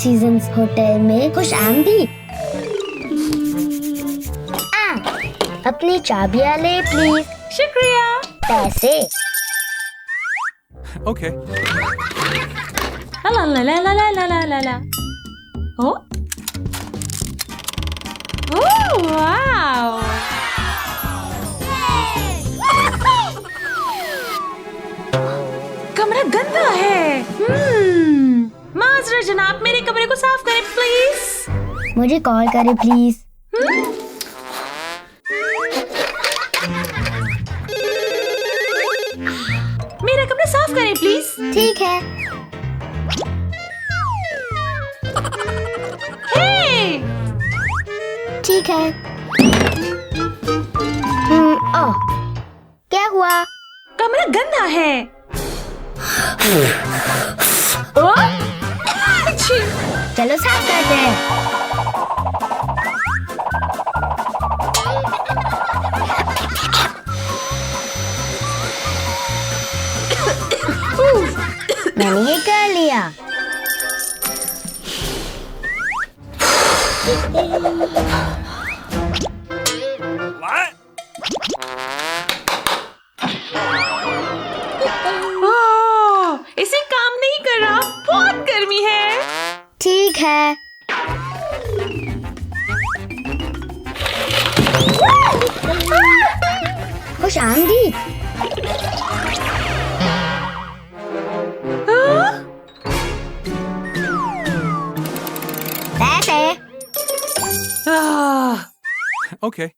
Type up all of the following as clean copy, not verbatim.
Seasons hotel में खुश आमदीद। अपनी चाबियां ले प्लीज। शुक्रिया। पैसे। Okay. ला ला ला ला ला ला ला ला ला। Oh wow. कमरा गंदा है। माजरा जनाब, मेरे कमरे को साफ करें प्लीज। मुझे कॉल करें प्लीज। मेरा कमरा साफ करें प्लीज। ठीक है। हे! ठीक है। ओह, क्या हुआ? कमरा गंदा है। अच्छी। चलो साफ करते हैं। मैंने ये कर लिया। इसे काम नहीं कर रहा, बहुत गर्मी है। ठीक है। खुश आमदीद। पैसे। Okay.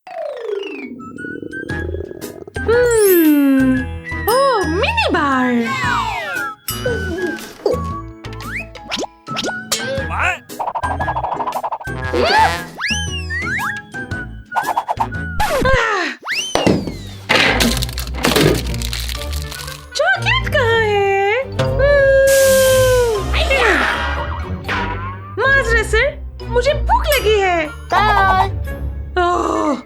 ओह, मिनी बार। चॉकलेट कहाँ है? माजरा सर, मुझे भूख लगी है। ओह,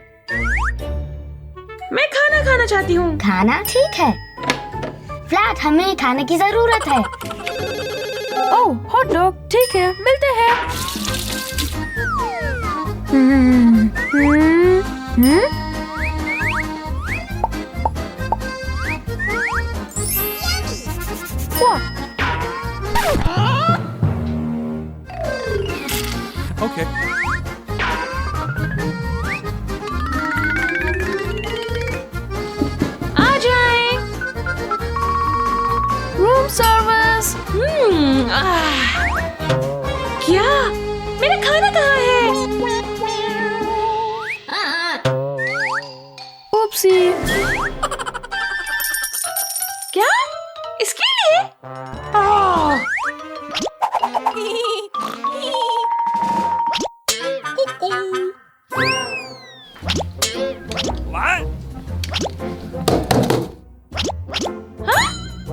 मैं खाना खाना चाहती हूँ। खाना ठीक है। फ्लैट, हमें खाने की जरूरत है। ओह, हॉट डॉग, ठीक है, मिलते हैं। Okay. आ जाएं। Room service. क्या? मेरा खाना कहाँ है? उपसी। क्या? इसके लिए?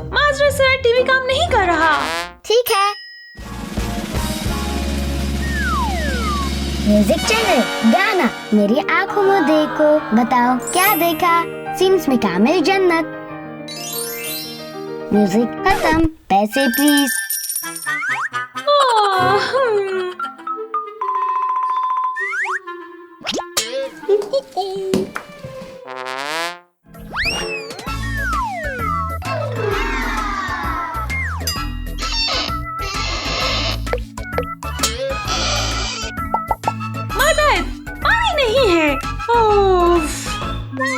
माजरा सर, टीवी काम नहीं कर रहा। ठीक है। म्यूजिक चैनल, गाना, मेरी आंखों में देखो, बताओ क्या देखा? सीन्स में कामिल जन्नत। म्यूजिक खत्म, पैसे प्लीज। पानी नहीं है।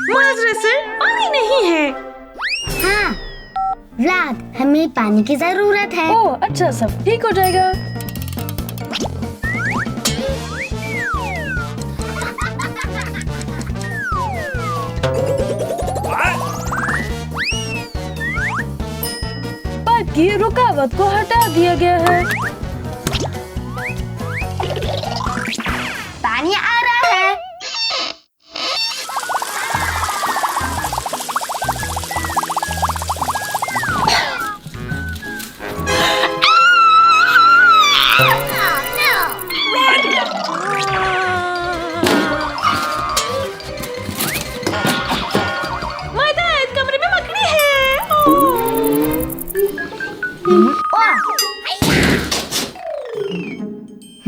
माजरा सर, पानी नहीं है। हाँ व्लाद, हमें पानी की जरूरत है। ओह अच्छा, सब ठीक हो जाएगा। पाइप की रुकावट को हटा दिया गया है। पानी आ रहा है।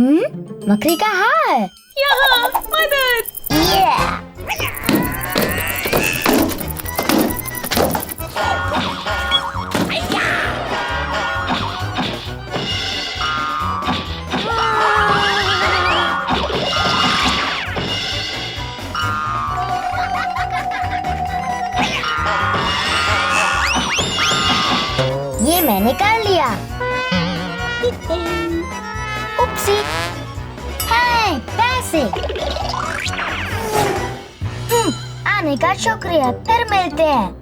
मकड़ी कहाँ है? यहाँ, मदद। ये मैंने कर लिया। उपसी। है पैसे। आने का शुक्रिया, फिर मिलते हैं।